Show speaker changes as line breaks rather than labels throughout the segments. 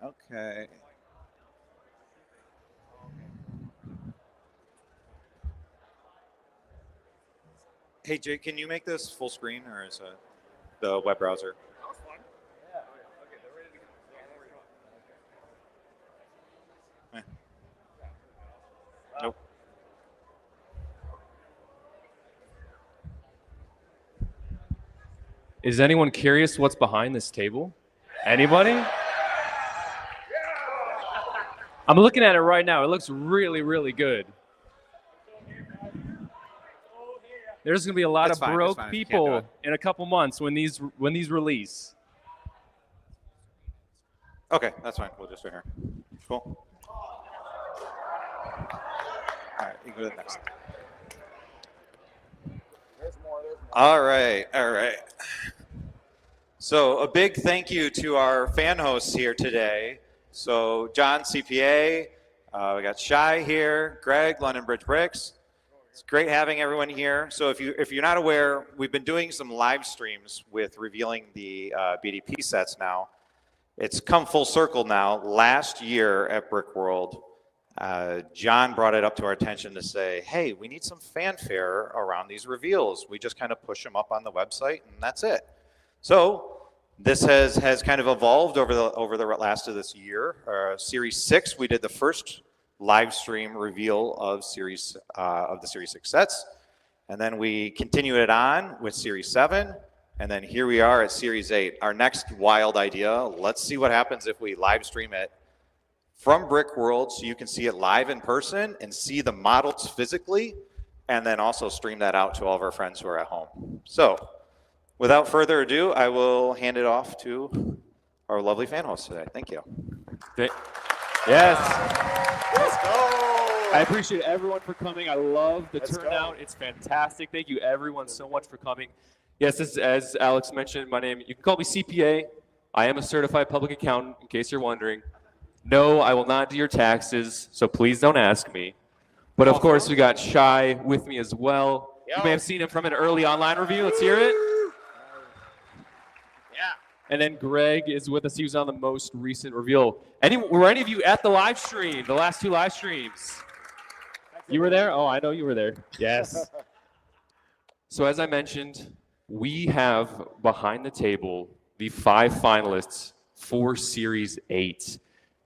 Okay. Hey, Jake, can you make this full screen, or is it the web browser?
That was fun. Yeah. Okay, they're ready to go.
Nope.
Is anyone curious what's behind this table? Anybody? I'm looking at it right now. It looks really, really good. There's going to be a lot of broke people in a couple months when these release.
Okay, that's fine. We'll just right here. Cool. All right, you can go to the next.
There's more.
All right. So a big thank you to our fan hosts here today. So John, CPA, we got Shai here, Greg, London Bridge Bricks. It's great having everyone here. So if you're not aware, we've been doing some live streams with revealing the BDP sets now. It's come full circle now. Last year at Brickworld, John brought it up to our attention to say, hey, we need some fanfare around these reveals. We just kind of push them up on the website and that's it. So this has kind of evolved over the last of this year. Series 6, we did the first live stream reveal of the Series 6 sets. And then we continued it on with Series 7. And then here we are at Series 8. Our next wild idea, let's see what happens if we live stream it from Brickworld so you can see it live in person and see the models physically, and then also stream that out to all of our friends who are at home. So without further ado, I will hand it off to our lovely fan host today. Thank you.
Yes.
Let's go.
I appreciate everyone for coming. I love the turnout. It's fantastic. Thank you everyone so much for coming. Yes, this is, as Alex mentioned, my name, you can call me CPA. I am a certified public accountant, in case you're wondering. No, I will not do your taxes, so please don't ask me. But of course, we got Shai with me as well. You may have seen him from an early online review. Let's hear it.
Yeah.
And then Greg is with us. He was on the most recent reveal. Were any of you at the live stream, the last 2 live streams? You were there? Oh, I know you were there. Yes. So as I mentioned, we have behind the table the 5 finalists for Series 8.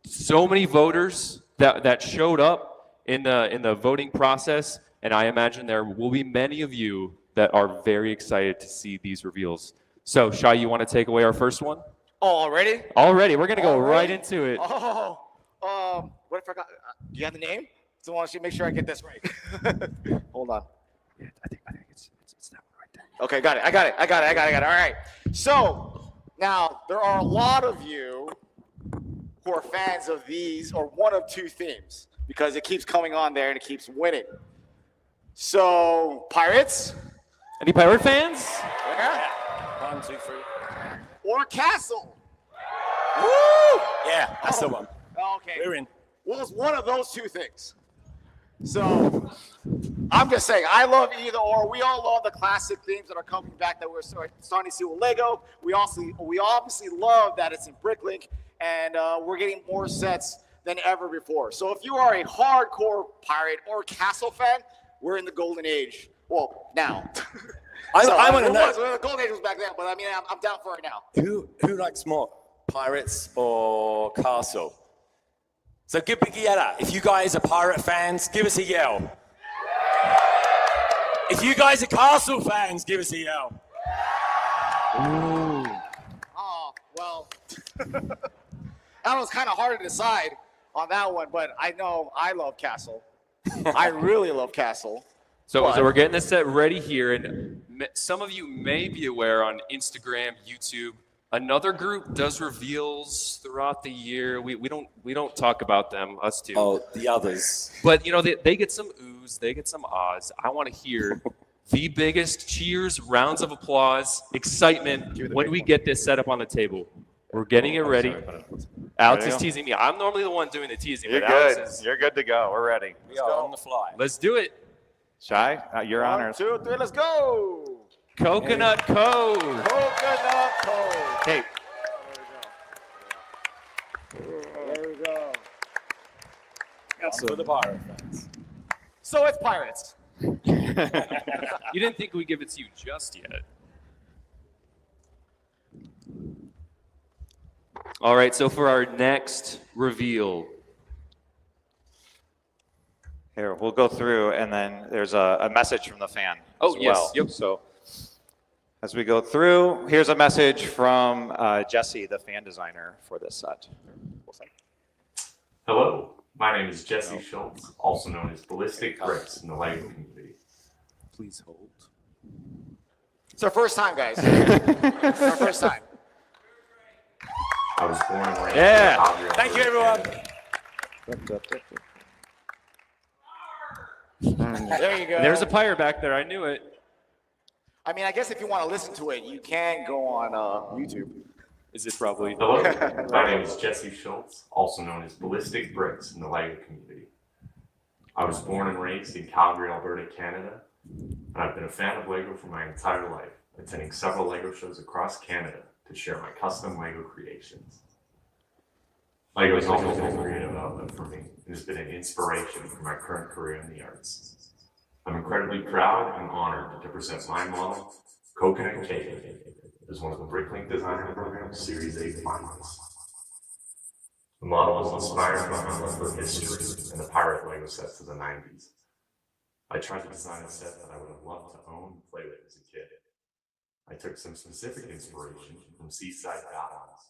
So many voters that showed up in the voting process, and I imagine there will be many of you that are very excited to see these reveals. So, Shai, you want to take away our first one?
Oh, already?
Already. We're going to go right into it.
Oh, what if I forgot? Do you have the name? So I want to make sure I get this right. Hold on.
Yeah, I think it's that one right there.
Okay, got it. I got it. All right. So now there are a lot of you who are fans of these or one of 2 themes because it keeps coming on there and it keeps winning. So Pirates.
Any pirate fans?
Yeah.
1, 2, 3.
Or Castle.
Woo! Yeah, that's the one.
Okay.
We're in.
Well, it's one of those 2 things. So I'm just saying, I love either or. We all love the classic themes that are coming back that we're starting to see with Lego. We obviously love that it's in BrickLink, and we're getting more sets than ever before. So if you are a hardcore pirate or castle fan, we're in the golden age. Well, now.
I want to know.
The golden age was back then, but I mean, I'm down for it now.
Who likes more, pirates or castle? So give big yell. If you guys are pirate fans, give us a yell. If you guys are castle fans, give us a yell.
Ooh.
Oh, well. That was kind of hard to decide on that one, but I know I love Castle. I really love Castle.
So we're getting this set ready here, and some of you may be aware on Instagram, YouTube, another group does reveals throughout the year. We don't talk about them, us two.
Oh, the others.
But you know they get some oohs, they get some ahs. I want to hear the biggest cheers, rounds of applause, excitement when we get this set up on the table. We're getting it ready. Alex is teasing me. I'm normally the one doing the teasing.
You're
but
good.
Alex is,
You're good to go. We're ready.
We are on the fly.
let's do it.
Shai, your
1,
honors.
2, 3, let's go.
Coconut Code.
Coconut Code.
Hey,
For the pirate fans.
So it's pirates.
You didn't think we'd give it to you just yet. All right, so for our next reveal,
Here, we'll go through, and then there's a message from the fan
Oh,
as
yes,
well.
yep.
So as we go through, here's a message from Jesse, the fan designer for this set.
Hello, my name is Jesse Schultz, also known as Ballistic Bricks in the LEGO community.
please hold.
It's our first time, guys. It's our first time.
I was born and raised
Yeah.
in Calgary,
Thank you,
Alberta,
everyone.
Canada.
There you go.
There's a pirate back there. I knew it.
I mean, I guess if you want to listen to it, you can go on YouTube.
Is it probably?
Hello, my name is Jesse Schultz, also known as Ballistic Bricks in the LEGO community. I was born and raised in Calgary, Alberta, Canada, and I've been a fan of LEGO for my entire life, attending several LEGO shows across Canada to share my custom LEGO creations. LEGO has always been a creative outlet for me and has been an inspiration for my current career in the arts. I'm incredibly proud and honored to present my model, Coconut Cake, as one of the BrickLink Designer Program Series 8 finalists. The model was inspired by my love for history and the pirate LEGO sets of the 90s. I tried to design a set that I would have loved to own and play with as a kid. I took some specific inspiration from seaside battles,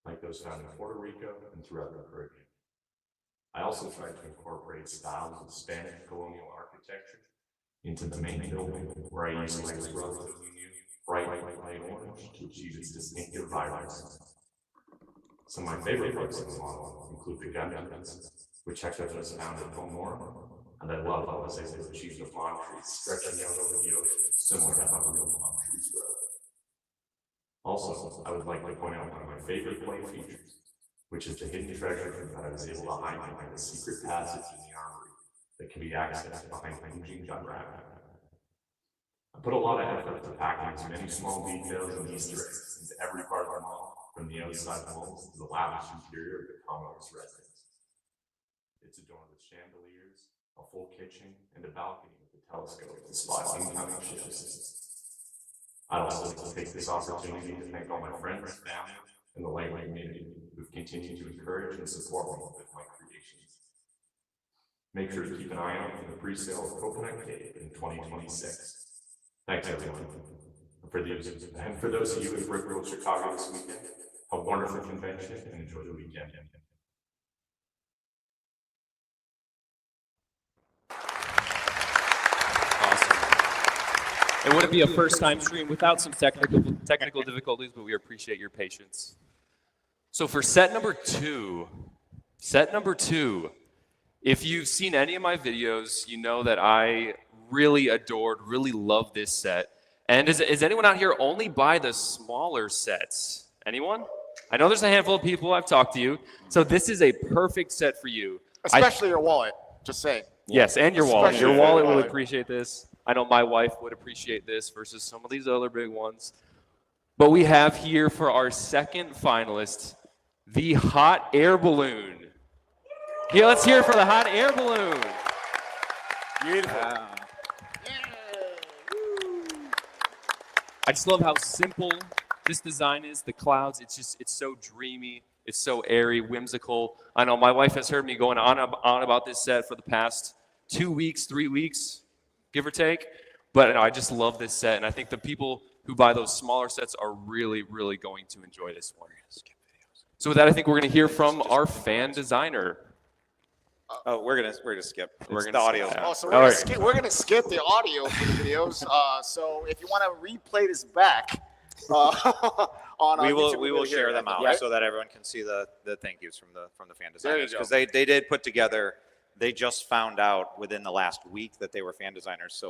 like those found in Puerto Rico and throughout the Caribbean. I also tried to incorporate styles of Spanish colonial architecture into the main building, where I used LEGO's relatively new bright light orange to achieve its distinctive vibrancy. Some of my favorite parts of the model include the gun guns, which Hector just found at Pomora, and I love how I was able to achieve the palm trees stretching out over the ocean, similar to how real palm trees grow. Also, I would like to point out one of my favorite play features, which is the hidden treasure that I was able to hide behind a secret passage in the armory that can be accessed behind hinging gun rack. I put a lot of effort into packing as many small details and Easter eggs into every part of the model, from the outside walls to the lavish interior of the Commodore's residence. It's adorned with chandeliers, a full kitchen, and a balcony with a telescope to spot incoming ships. I'd also like to take this opportunity to thank all my friends, family, and the LEGO community who've continued to encourage and support me with my creations. Make sure to keep an eye out for the pre-sale of Coconut Cake in 2026. Thanks, everyone. And for those of you in BrickLink Chicago this weekend, have a wonderful convention and enjoy the weekend.
It wouldn't be a first-time stream without some technical difficulties, but we appreciate your patience. So for set number two, if you've seen any of my videos, you know that I really adored, really love this set. And is anyone out here only buy the smaller sets? Anyone? I know there's a handful of people. I've talked to you. So this is a perfect set for you.
Especially your wallet, just saying.
Yes, and your wallet.
Especially
Your wallet
your
will
wallet.
appreciate this. I know my wife would appreciate this versus some of these other big ones. But we have here for our second finalist, the hot air balloon. Here, let's hear it for the hot air balloon.
Beautiful.
I just love how simple this design is. The clouds, it's so dreamy. It's so airy, whimsical. I know my wife has heard me going on about this set for the past 2 weeks, 3 weeks, give or take. But no, I just love this set, and I think the people who buy those smaller sets are really, really going to enjoy this one. So with that, I think we're going to hear from our fan designer.
Oh, we're gonna skip.
We're
It's
gonna
the audio.
skip.
Oh, so
All right.
we're gonna skip the audio for the videos. So if you want to replay this back, on
We
YouTube,
will
we'll
share
hear
them
it,
out
right?
so that everyone can see the thank yous from the fan
There you
designers,
go.
because they did put together. They just found out within the last week that they were fan designers,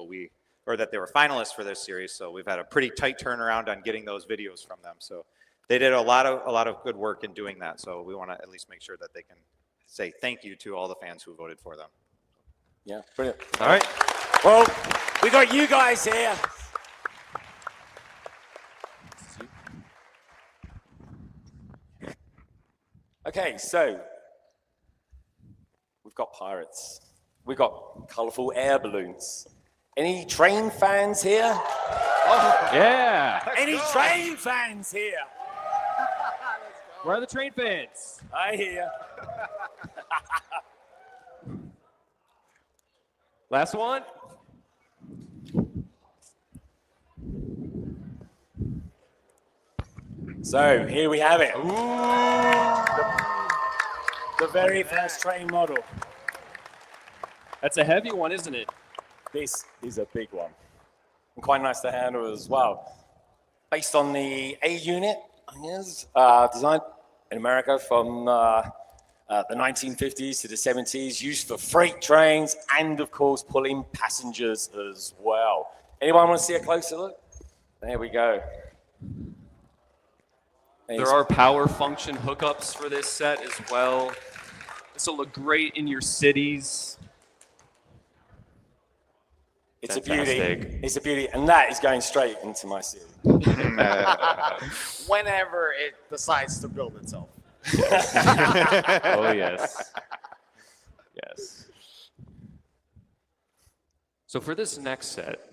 or that they were finalists for this series. So we've had a pretty tight turnaround on getting those videos from them. So they did a lot of good work in doing that. So we want to at least make sure that they can say thank you to all the fans who voted for them.
Yeah, brilliant.
All right.
Well, we got you guys here. Okay, so we've got pirates. We've got colorful air balloons. Any train fans here?
Yeah.
Any train fans here?
Where are the train fans?
I hear.
Last one.
So here we have it. The very first train model.
That's a heavy one, isn't it?
This is a big one. And quite nice to handle as well. Based on the A unit, I guess, designed in America from the 1950s to the 70s, used for freight trains and, of course, pulling passengers as well. Anyone want to see a closer look? There we go.
There are power function hookups for this set as well. This will look great in your cities.
It's
Fantastic.
a beauty. It's a beauty. And that is going straight into my city.
Whenever it decides to build itself.
Oh, yes. Yes. So for this next set,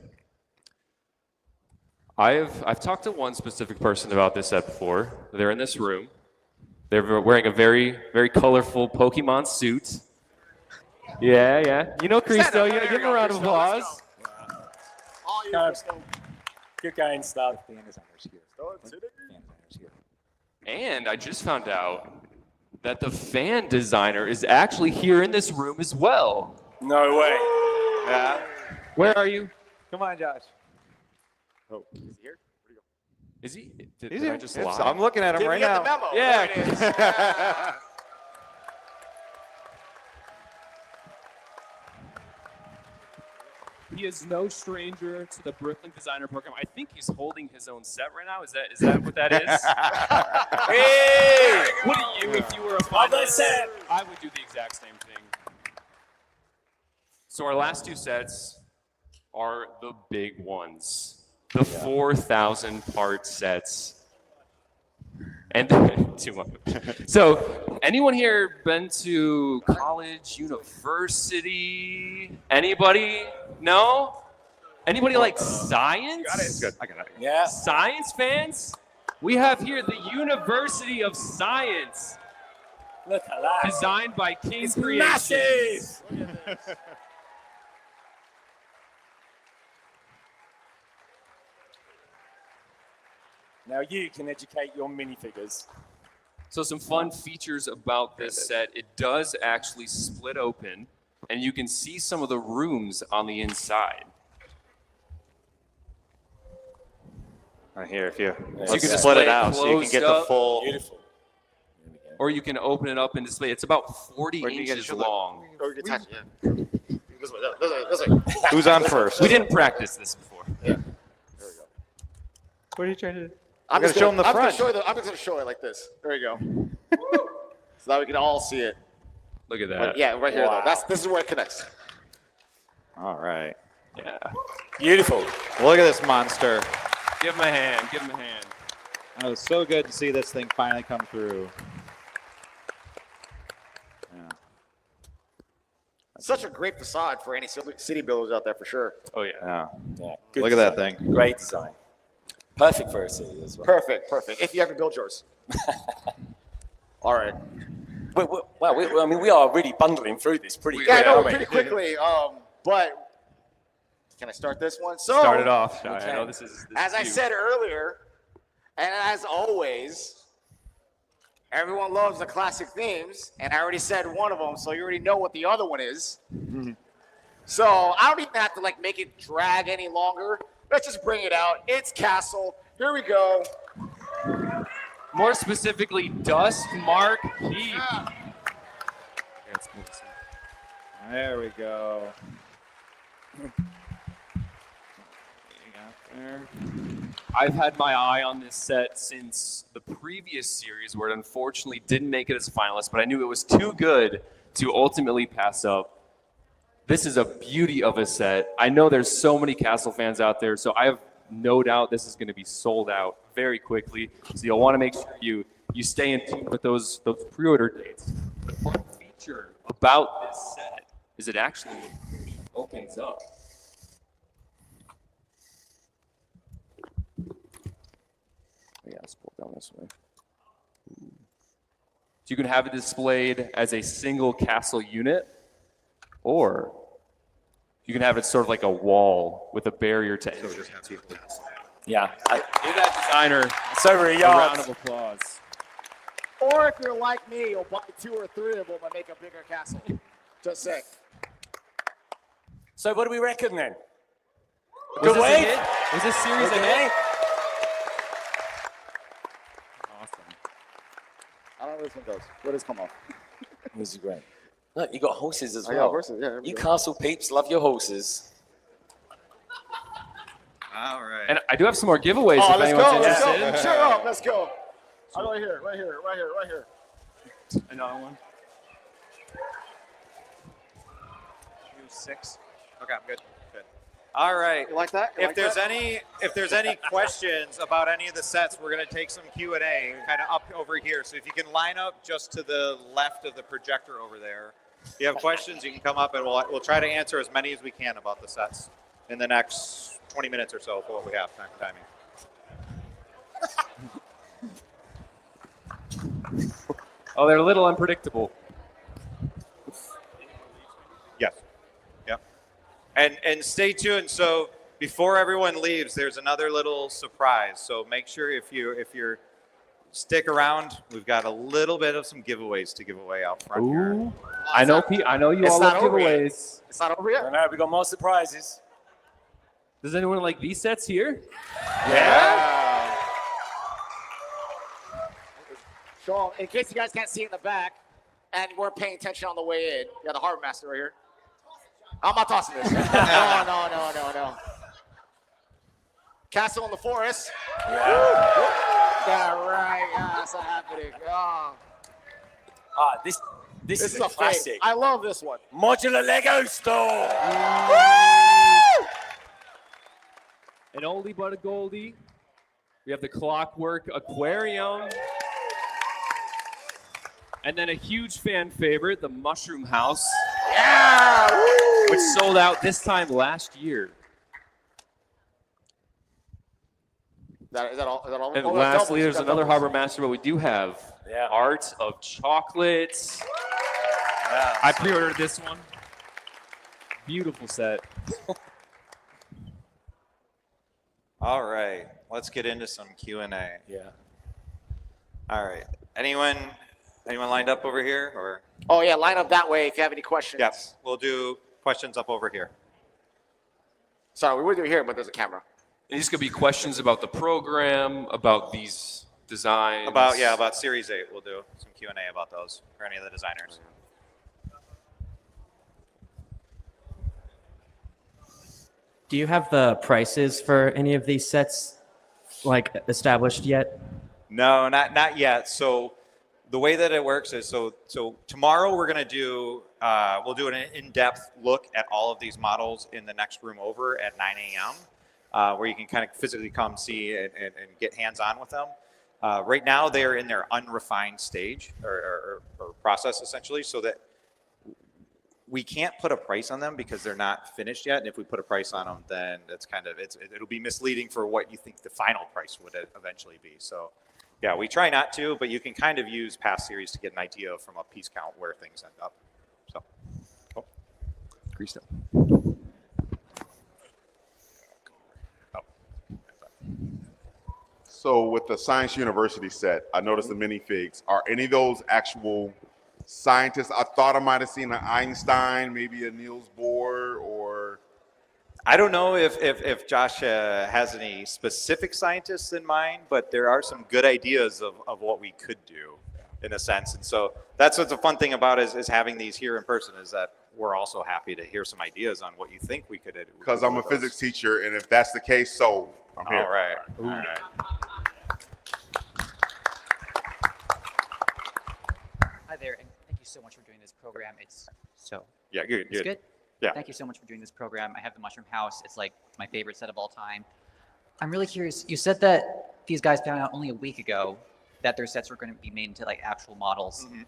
I've talked to one specific person about this set before. They're in this room. They're wearing a very, very colorful Pokemon suit. Yeah, yeah. You know Cristo. You know, give him a round of applause.
All you
Good going, Stub.
And I just found out that the fan designer is actually here in this room as well.
No way.
Yeah.
Where are you?
Come on, Josh.
Oh, is he here? Where'd he go?
Is he? Did
He's
I
here.
just
Yes,
lie?
I'm looking at him
Did
right
you get
now.
the memo?
Yeah.
There it is. Yeah.
He is no stranger to the BrickLink designer program. I think he's holding his own set right now. Is that what that is?
Hey!
Wouldn't you if you were a
Other
finalist?
set.
I would do the exact same thing. So our last two sets are the big ones. The 4,000 part sets. And too much. So, anyone here been to college, university? Anybody? No? Anybody like science?
It's good. I got it.
Yeah.
Science fans? We have here the University of Science,
Look at that.
designed by King
It's
Creations.
massive. Now you can educate your minifigures.
So some fun features about this set. It does actually split open, and you can see some of the rooms on the inside.
Right here, if you,
So you can
split it
display
out so you can get the
closed up.
full.
Beautiful.
Or you can open it up and display. It's about 40
Where do you get
inches
it?
long.
Or you can touch it, yeah. This way, this way.
Who's on first?
We didn't practice this before.
What are you trying to do?
I'm
gotta
just
show 'em the
I'm gonna
front.
show you I'm just gonna show it like this. There you go. So that we can all see it.
Look at that.
Yeah, right here
Wow.
though. This is where it connects.
All right.
Yeah.
Beautiful.
Look at this monster.
Give him a hand. Give him a hand.
It was so good to see this thing finally come through.
Such a great facade for any city builders out there for sure.
Oh, yeah.
Yeah.
Yeah. Good
Look at that
design.
thing.
Great design. Perfect for a city as well.
Perfect, perfect. If you ever build yours. All right.
We are really bundling through this pretty
Yeah, I
quick,
know
aren't we?
pretty quickly. But can I start this one? So
Start it off, Shai.
Okay.
I know this is
as I
you.
said earlier, and as always, everyone loves the classic themes, and I already said one of them, so you already know what the other one is. So I don't even have to like make it drag any longer. Let's just bring it out. It's Castle. Here we go.
More specifically, Dusk Mark Keep.
There we go.
I've had my eye on this set since the previous series, where it unfortunately didn't make it as a finalist, but I knew it was too good to ultimately pass up. This is a beauty of a set. I know there's so many Castle fans out there, so I have no doubt this is going to be sold out very quickly. So you'll want to make sure you stay in tune with those pre-order dates. The fun feature about this set is it actually opens up.
Yeah, let's pull it down this way.
So you can have it displayed as a single castle unit, or you can have it sort of like a wall with a barrier to entry.
Yeah,
Give that designer
it's over a
a
yard.
round of applause.
Or if you're like me, you'll buy 2 or 3 of them and make a bigger castle. Just saying.
So what do we reckon then?
Was
Good
this a
wave?
hit? Was this series a
Okay.
hit?
Awesome.
I don't know where this one goes. Where does it come off?
This is great. Look, you got horses as
Oh, yeah,
well.
horses, yeah, there we
You
go.
castle peeps love your horses.
All right.
And I do have some more giveaways
Oh,
if
let's
anyone's
go. Let's go.
interested.
Cheer up. Let's go. Right here. Right here. Right here. Right here.
Another one.
6. Okay, I'm good. Good. All right.
You like that? You like that?
If there's any questions about any of the sets, we're going to take some Q&A kind of up over here. So if you can line up just to the left of the projector over there. If you have questions, you can come up and we'll try to answer as many as we can about the sets in the next 20 minutes or so for what we have time for timing.
Oh, they're a little unpredictable.
Yes. Yep. And stay tuned. So before everyone leaves, there's another little surprise. So make sure if you're stick around, we've got a little bit of some giveaways to give away out front here.
Ooh. I know you
It's
all
not
love
over yet.
giveaways.
It's not over
I
yet.
don't know, we got more surprises.
Does anyone like these sets here?
Yeah. So, in case you guys can't see in the back and weren't paying attention on the way in, you got the Harbor Master right here. I'm not tossing this. No. Castle in the Forest. Yeah, right. Yeah, that's not happening. Oh,
This is
is
a
a fake.
classic.
I love this one.
Modular Lego store.
An oldie but a goldie. We have the Clockwork Aquarium. And then a huge fan favorite, the Mushroom House,
Yeah. Woo.
which sold out this time last year.
Is that all?
And
Oh,
lastly,
doubles.
there's
You got
another
doubles.
Harbor Master, but we do have
Yeah.
Art of Chocolates. I pre-ordered this one. Beautiful set.
All right. Let's get into some Q&A.
Yeah.
All right. Anyone lined up over here or?
Oh yeah, line up that way if you have any questions.
Yep. We'll do questions up over here.
Sorry, we would do it here, but there's a camera.
These could be questions about the program, about these designs.
About Series 8. We'll do some Q&A about those for any of the designers.
Do you have the prices for any of these sets like established yet?
No, not yet. So the way that it works is so tomorrow we're going to do we'll do an in-depth look at all of these models in the next room over at 9 a.m. Where you can kind of physically come see and get hands-on with them. Right now they are in their unrefined stage or process essentially, so that we can't put a price on them because they're not finished yet. And if we put a price on them, then it's it'll be misleading for what you think the final price would eventually be. So yeah, we try not to, but you can kind of use past series to get an idea from a piece count where things end up. So, cool.
Greased up.
So with the Science University set, I noticed the minifigs. Are any of those actual scientists? I thought I might have seen an Einstein, maybe a Niels Bohr, or
I don't know if Josh has any specific scientists in mind, but there are some good ideas of what we could do in a sense. And so that's what's the fun thing about is having these here in person is that we're also happy to hear some ideas on what you think we could do.
because I'm a physics teacher, and if that's the case, so I'm here.
All right. All right.
Hi there, and thank you so much for doing this program. It's
Yeah, good.
it's good.
Yeah.
Thank you so much for doing this program. I have the Mushroom House. It's like my favorite set of all time. I'm really curious. You said that these guys found out only a week ago that their sets were going to be made into like actual models.
Mhm.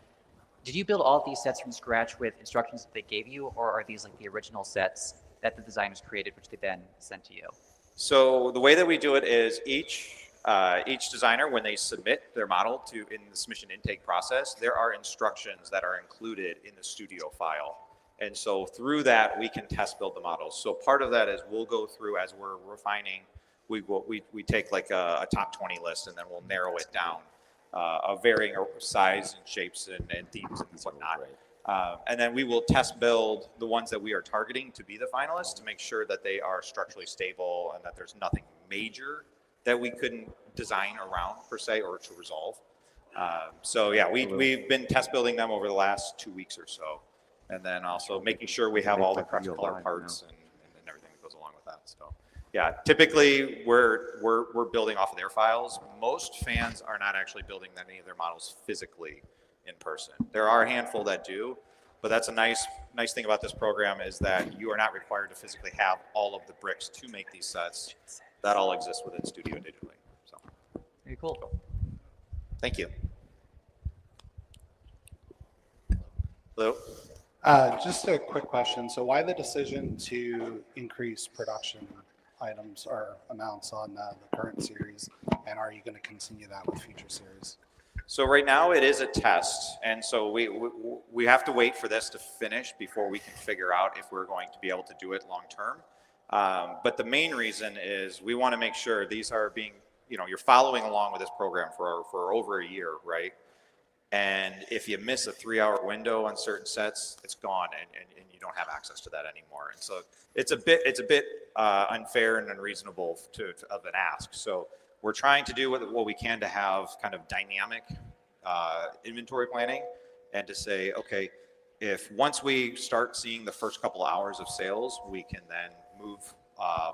did you build all of these sets from scratch with instructions that they gave you, or are these like the original sets that the designers created, which they then sent to you?
So the way that we do it is each designer, when they submit their model in the submission intake process, there are instructions that are included in the studio file. And so through that, we can test build the models. So part of that is we'll go through as we're refining, we take like a top 20 list, and then we'll narrow it down of varying size and shapes and themes and whatnot. And then we will test build the ones that we are targeting to be the finalists to make sure that they are structurally stable and that there's nothing major that we couldn't design around per se or to resolve. So yeah, we've been test building them over the last 2 weeks or so. And then also making sure we have all the correct color parts and everything that goes along with that. So yeah, typically we're building off of their files. Most fans are not actually building any of their models physically in person. There are a handful that do, but that's a nice thing about this program is that you are not required to physically have all of the bricks to make these sets. That all exists within Studio digitally. So
Very cool.
thank you. Hello.
Just a quick question. So why the decision to increase production items or amounts on the current series? And are you going to continue that with future series?
So right now it is a test. And so we have to wait for this to finish before we can figure out if we're going to be able to do it long term. But the main reason is we want to make sure these are being, you're following along with this program for over a year, right? And if you miss a 3-hour window on certain sets, it's gone, and you don't have access to that anymore. And so it's a bit unfair and unreasonable of an ask. So we're trying to do what we can to have kind of dynamic inventory planning, and to say, okay, if once we start seeing the first couple hours of sales, we can then move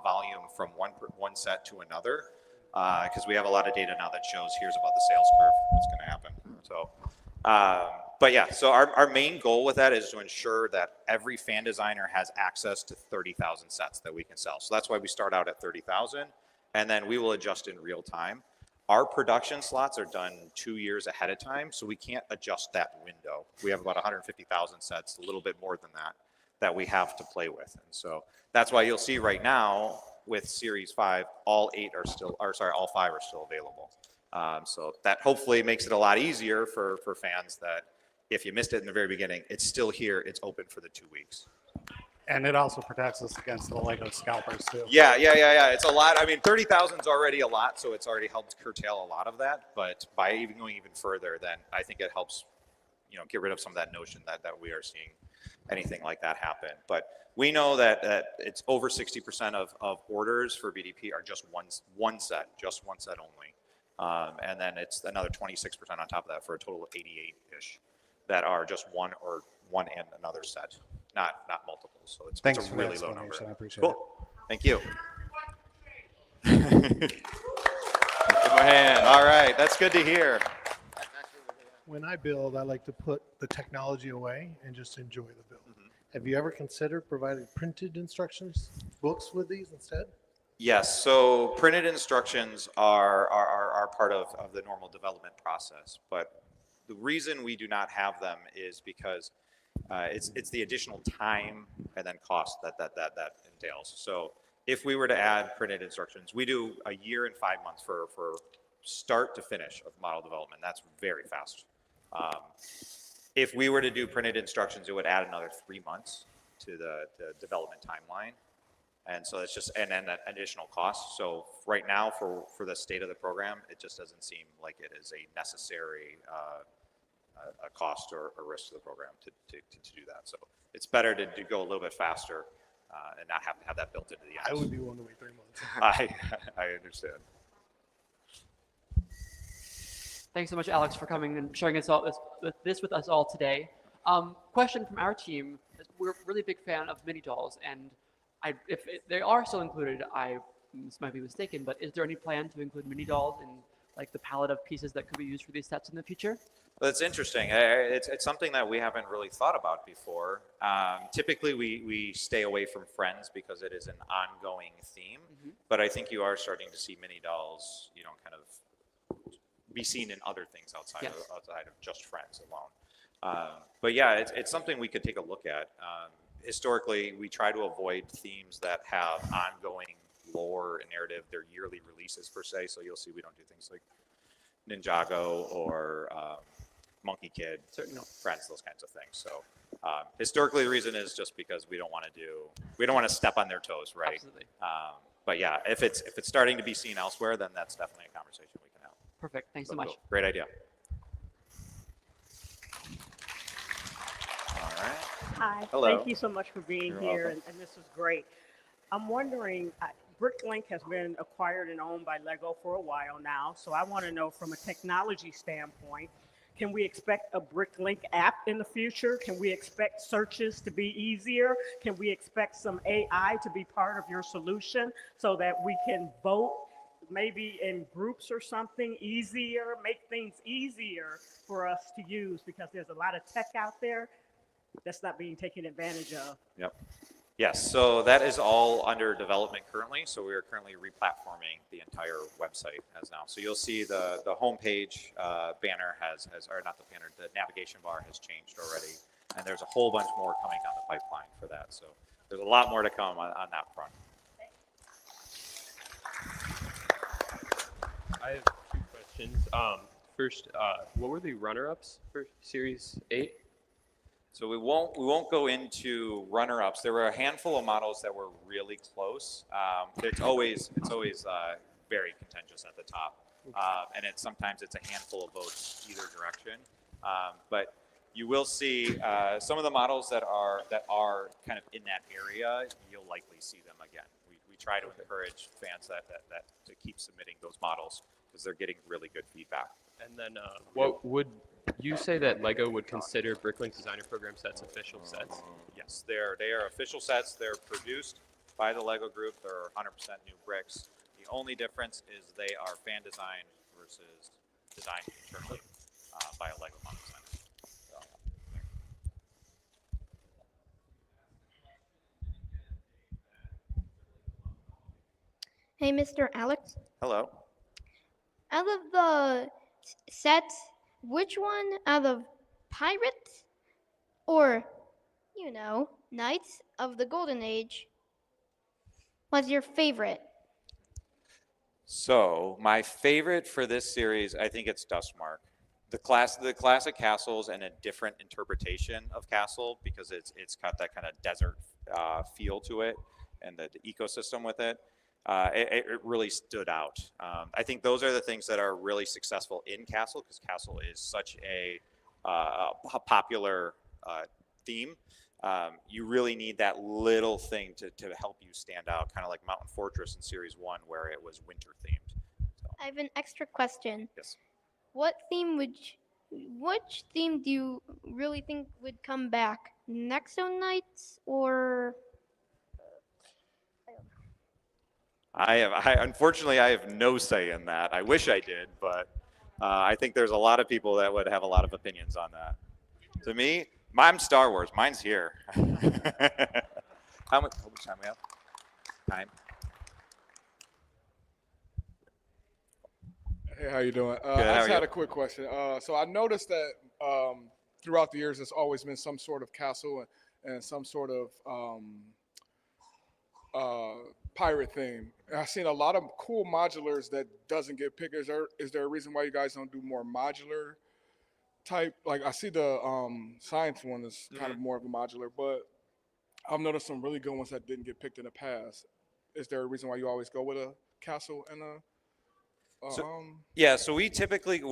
volume from one set to another, because we have a lot of data now that shows here's about the sales curve, what's going to happen. So, but yeah, so our main goal with that is to ensure that every fan designer has access to 30,000 sets that we can sell. So that's why we start out at 30,000, and then we will adjust in real time. Our production slots are done 2 years ahead of time, so we can't adjust that window. We have about 150,000 sets, a little bit more than that we have to play with. And so that's why you'll see right now with Series 5, all 5 are still available. So that hopefully makes it a lot easier for fans that if you missed it in the very beginning, it's still here, it's open for the 2 weeks.
And it also protects us against the Lego scalpers too.
Yeah. It's a lot. I mean, 30,000 is already a lot, so it's already helped curtail a lot of that. But by even going even further, then I think it helps, get rid of some of that notion that we are seeing anything like that happen. But we know that it's over 60% of orders for BDP are just one set only. And then it's another 26% on top of that for a total of 88-ish that are just one and another set, not multiple. So it's a really low number.
I appreciate
Cool. Thank you. Give my hand. All right, that's good to hear.
When I build, I like to put the technology away and just enjoy the build. Have you ever considered providing printed instructions books with these instead?
Yes, so printed instructions are part of the normal development process, but the reason we do not have them is because it's the additional time and then cost that entails. So if we were to add printed instructions, we do a year and 5 months for start to finish of model development. That's very fast. If we were to do printed instructions, it would add another 3 months to the development timeline. And so it's just, and then an additional cost. So right now for the state of the program, it just doesn't seem like it is a necessary a cost or a risk to the program to do that. So it's better to go a little bit faster and not have to have that built into the apps.
I would be willing to wait 3 months.
I understand.
Thanks so much, Alex, for coming and showing us this with us all today. Question from our team: we're a really big fan of mini dolls, and if they are still included, I might be mistaken, but is there any plan to include mini dolls in like the palette of pieces that could be used for these sets in the future?
Well, that's interesting. It's something that we haven't really thought about before. Typically, we stay away from Friends because it is an ongoing theme, but I think you are starting to see mini dolls, kind of be seen in other things outside of just Friends alone. But yeah, it's something we could take a look at. Historically, we try to avoid themes that have ongoing lore and narrative. They're yearly releases per se, so you'll see we don't do things like Ninjago or Monkey Kid, Friends, those kinds of things. So historically, the reason is just because we don't want to step on their toes, right?
Absolutely.
But yeah, if it's starting to be seen elsewhere, then that's definitely a conversation we can have.
Perfect. Thanks so much.
Cool. Great idea. All right.
Hi.
Hello.
Thank you so much for being
You're
here,
welcome.
and this is great. I'm wondering, BrickLink has been acquired and owned by Lego for a while now, so I want to know from a technology standpoint, can we expect a BrickLink app in the future? Can we expect searches to be easier? Can we expect some AI to be part of your solution so that we can vote maybe in groups or something easier, make things easier for us to use, because there's a lot of tech out there that's not being taken advantage of.
Yep. Yes, so that is all under development currently. So we are currently replatforming the entire website as now. So you'll see the homepage banner or not the banner, the navigation bar has changed already. And there's a whole bunch more coming down the pipeline for that. So there's a lot more to come on that front.
I have 2 questions. First, what were the runner-ups for Series 8?
So we won't go into runner-ups. There were a handful of models that were really close. It's always very contentious at the top, and sometimes it's a handful of votes either direction. But you will see some of the models that are kind of in that area. You'll likely see them again. We try to encourage fans that to keep submitting those models because they're getting really good feedback.
And then, what would you say that Lego would consider BrickLink Designer Program sets official sets?
Yes, they are official sets. They're produced by the Lego Group. They're 100% new bricks. The only difference is they are fan designed versus designed internally by a Lego model designer. So,
Hey, Mr. Alex.
hello.
Out of the sets, which one out of Pirates or, Knights of the Golden Age was your favorite?
So my favorite for this series, I think it's Dustmark. The classic castles and a different interpretation of castle because it's got that kind of desert feel to it and the ecosystem with it. It really stood out. I think those are the things that are really successful in Castle because Castle is such a popular theme. You really need that little thing to help you stand out, kind of like Mountain Fortress in Series 1 where it was winter themed. So.
I have an extra question.
Yes.
Which theme do you really think would come back? Nexo Knights or...
Unfortunately, I have no say in that. I wish I did, but I think there's a lot of people that would have a lot of opinions on that. To me, I'm Star Wars. Mine's here. How much time we have? Time.
Hey, how you doing?
Good,
I
how
just
are
had
you?
a quick question. So I noticed that throughout the years, there's always been some sort of castle and some sort of pirate theme. And I've seen a lot of cool modulars that doesn't get picked. Is there a reason why you guys don't do more modular type? Like I see the science one is kind of more of a modular, but I've noticed some really good ones that didn't get picked in the past. Is there a reason why you always go with a castle and a
So we typically,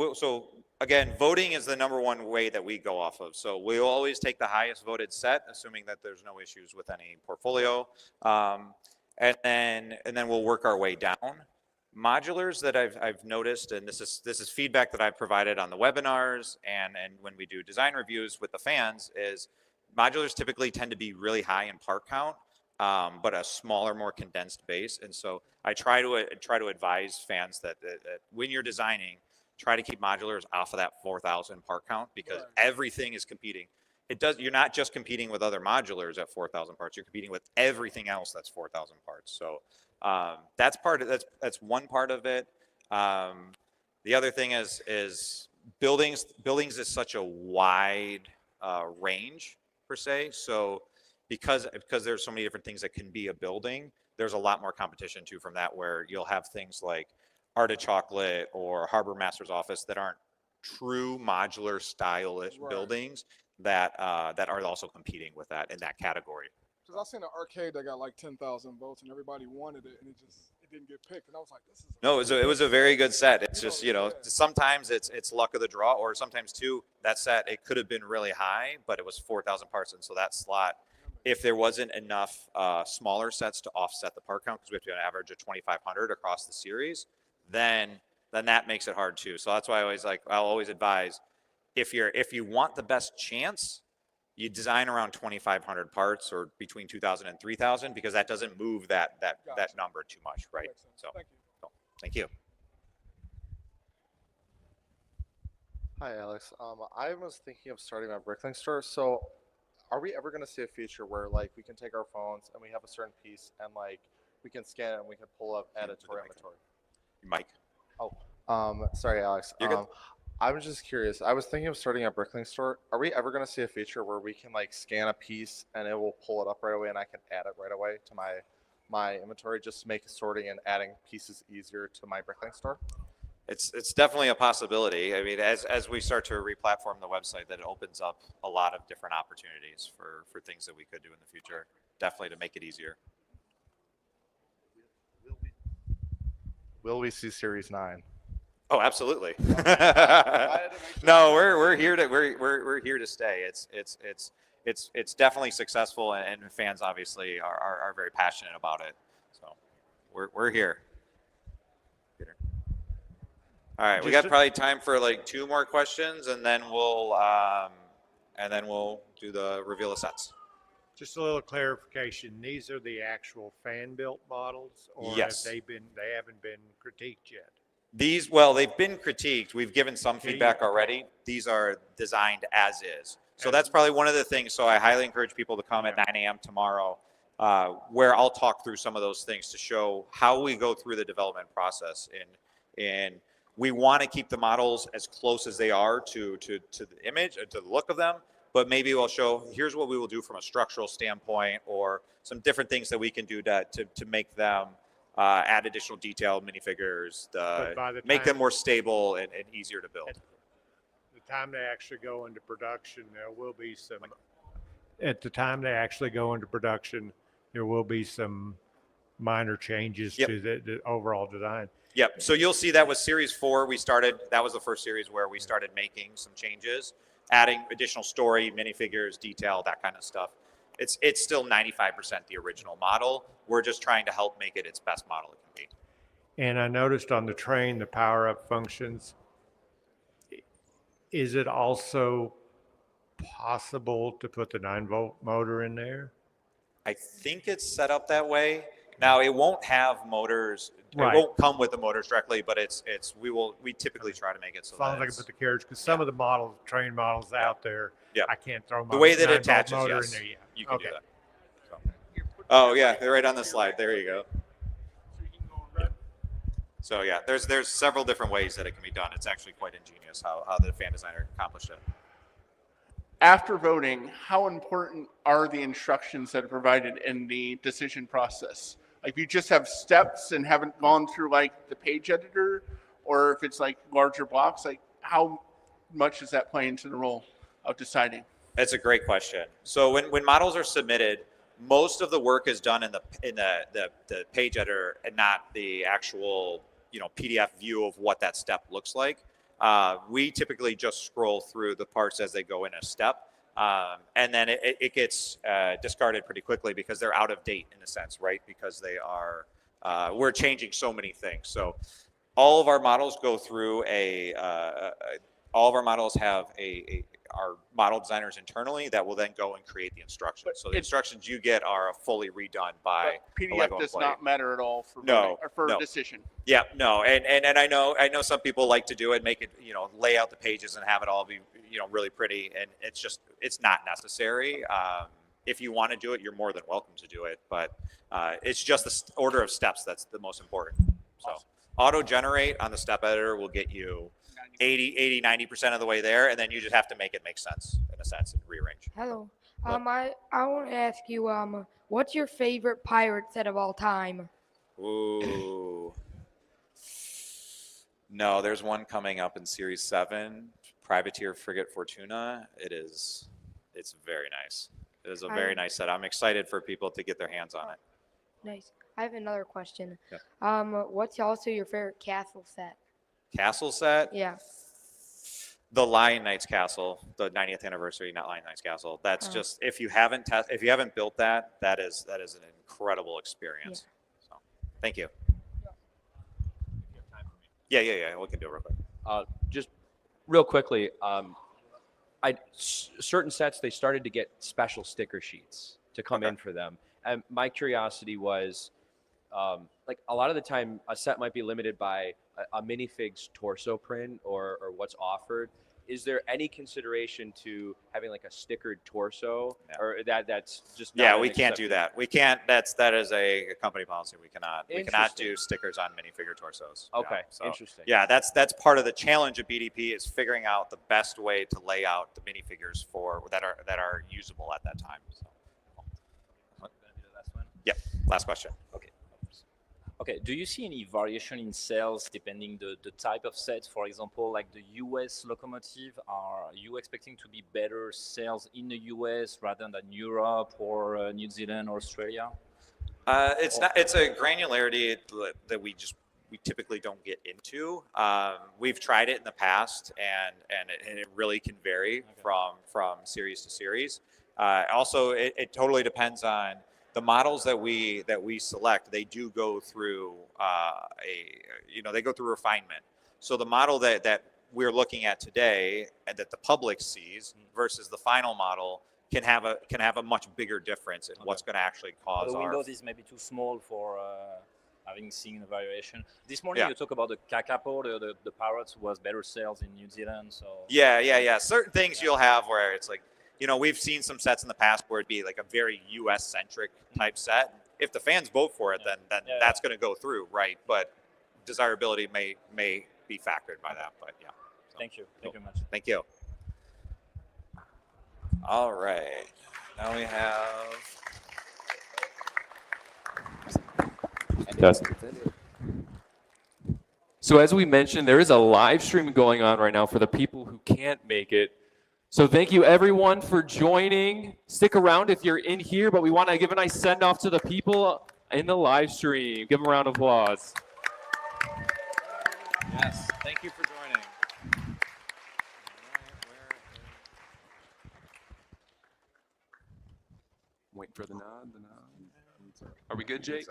again, voting is the number1 way that we go off of. So we'll always take the highest voted set, assuming that there's no issues with any portfolio. And then we'll work our way down. Modulars that I've noticed, and this is feedback that I've provided on the webinars and when we do design reviews with the fans, is modulars typically tend to be really high in part count, but a smaller, more condensed base. And so I try to advise fans that when you're designing, try to keep modulars off of that 4,000 part count because everything is competing. You're not just competing with other modulars at 4,000 parts. You're competing with everything else that's 4,000 parts. So that's one part of it. The other thing is buildings is such a wide range per se. So because there's so many different things that can be a building, there's a lot more competition too from that, where you'll have things like Art of Chocolate or Harbor Master's Office that aren't true modular stylish buildings that are also competing with that in that category.
Because I seen an arcade that got like 10,000 votes and everybody wanted it and it didn't get picked. And I was like, this is.
No, it was a very good set. It's just, sometimes it's luck of the draw, or sometimes too, that set, it could have been really high, but it was 4,000 parts. And so that slot, if there wasn't enough smaller sets to offset the part count, because we have to an average of 2,500 across the series, then that makes it hard too. So that's why I'll always advise, if you want the best chance, you design around 2,500 parts or between 2,000 and 3,000, because that doesn't move that number too much, right? So thank you.
Hi, Alex. I was thinking of starting my BrickLink store. So are we ever going to see a feature where like we can take our phones and we have a certain piece and like we can scan it and we can pull up, add it to our inventory?
Mike.
Oh, sorry, Alex.
You're good.
I was just curious. I was thinking of starting a BrickLink store. Are we ever going to see a feature where we can like scan a piece and it will pull it up right away and I can add it right away to my inventory, just to make sorting and adding pieces easier to my BrickLink store?
It's definitely a possibility. I mean, as we start to replatform the website, that it opens up a lot of different opportunities for things that we could do in the future, definitely to make it easier.
Will we see Series 9?
Oh, absolutely. No, we're here to stay. It's definitely successful, and fans obviously are very passionate about it. So we're here. Peter. All right, we got probably time for like 2 more questions, and then we'll do the reveal of sets.
Just a little clarification. These are the actual fan-built models, or
Yes.
they haven't been critiqued yet?
They've been critiqued. We've given some feedback already. These are designed as is. So that's probably one of the things. So I highly encourage people to come at 9 a.m. tomorrow, where I'll talk through some of those things to show how we go through the development process. And we want to keep the models as close as they are to the image, to the look of them. But maybe we'll show, here's what we will do from a structural standpoint, or some different things that we can do to make them add additional detail, minifigures, make them more stable and easier to build.
The time they actually go into production, there will be some. At the time they actually go into production, there will be some minor changes to the overall design.
Yep. So you'll see that with Series 4, that was the first series where we started making some changes, adding additional story, minifigures, detail, that kind of stuff. It's still 95% the original model. We're just trying to help make it its best model it can be.
And I noticed on the train, the power-up functions. Is it also possible to put the 9-volt motor in there?
I think it's set up that way. Now it won't have motors.
Right.
It won't come with the motors directly, but we typically try to make it so
As long as I can put the carriage, because some of the models, train models out there, I can't throw my
the way that
9-volt
it attaches,
motor
yes,
in there yet.
you can do that. So. Oh yeah, they're right on the slide. There you go. So yeah, there's several different ways that it can be done. It's actually quite ingenious how the fan designer accomplished it.
After voting, how important are the instructions that are provided in the decision process? Like, if you just have steps and haven't gone through like the page editor, or if it's like larger blocks, like how much does that play into the role of deciding?
That's a great question. So when models are submitted, most of the work is done in the page editor and not the actual PDF view of what that step looks like. We typically just scroll through the parts as they go in a step, and then it gets discarded pretty quickly because they're out of date in a sense, right? Because they are, we're changing so many things. So all of our models go through all of our models have our model designers internally that will then go and create the instructions. So the instructions you get are fully redone by
PDF does not matter at all for a decision.
Yeah, no, and I know some people like to do it, make it lay out the pages and have it all be really pretty, and it's not necessary. If you want to do it, you're more than welcome to do it, but it's just the order of steps that's the most important. So auto generate on the step editor will get you 80, 90% of the way there, and then you just have to make it make sense. And the sets and rearrange.
Hello.
Hello.
I want to ask you, what's your favorite pirate set of all time?
Ooh. No, there's one coming up in Series 7, Privateer Frigate Fortuna. It's very nice. It is a very nice set. I'm excited for people to get their hands on it.
Nice. I have another question.
Yeah.
What's also your favorite castle set?
Castle set?
Yeah.
The Lion Knights Castle, the 90th anniversary, not Lion Knights Castle. That's just, if you haven't built that, that is an incredible experience. So, thank you. Yeah. We can do it real quick.
Just real quickly, certain sets, they started to get special sticker sheets to come in for them. And my curiosity was, like a lot of the time, a set might be limited by a minifig's torso print or what's offered. Is there any consideration to having like a stickered torso, or that's just not
We can't do that. We can't. That is a company policy. We cannot do stickers on minifigure torsos.
Okay, interesting.
Yeah, that's part of the challenge of BDP is figuring out the best way to lay out the minifigures that are usable at that time. So. Yep. Last question.
Okay, do you see any variation in sales depending the type of sets? For example, like the US locomotive, are you expecting to be better sales in the US rather than Europe or New Zealand or Australia?
It's a granularity that we typically don't get into. We've tried it in the past, and it really can vary from series to series. Also, it totally depends on the models that we select. They do go through they go through refinement. So the model that we're looking at today and that the public sees versus the final model can have a much bigger difference in what's going to actually cause
the windows is maybe too small for having seen the variation. This morning you talk about the Kakapo, the Pirates was better sales in New Zealand. So
yeah. Certain things you'll have where it's like, we've seen some sets in the past where it'd be like a very U.S.-centric type set. If the fans vote for it, then that's going to go through, right? But desirability may be factored by that, but yeah. So,
thank you. Thank you very much.
Thank you. All right. Now we have...
So as we mentioned, there is a live stream going on right now for the people who can't make it. So thank you everyone for joining. Stick around if you're in here, but we want to give a nice send off to the people in the live stream. Give them a round of applause.
Yes, thank you for joining.
Wait for the nod. Are we good, Jake?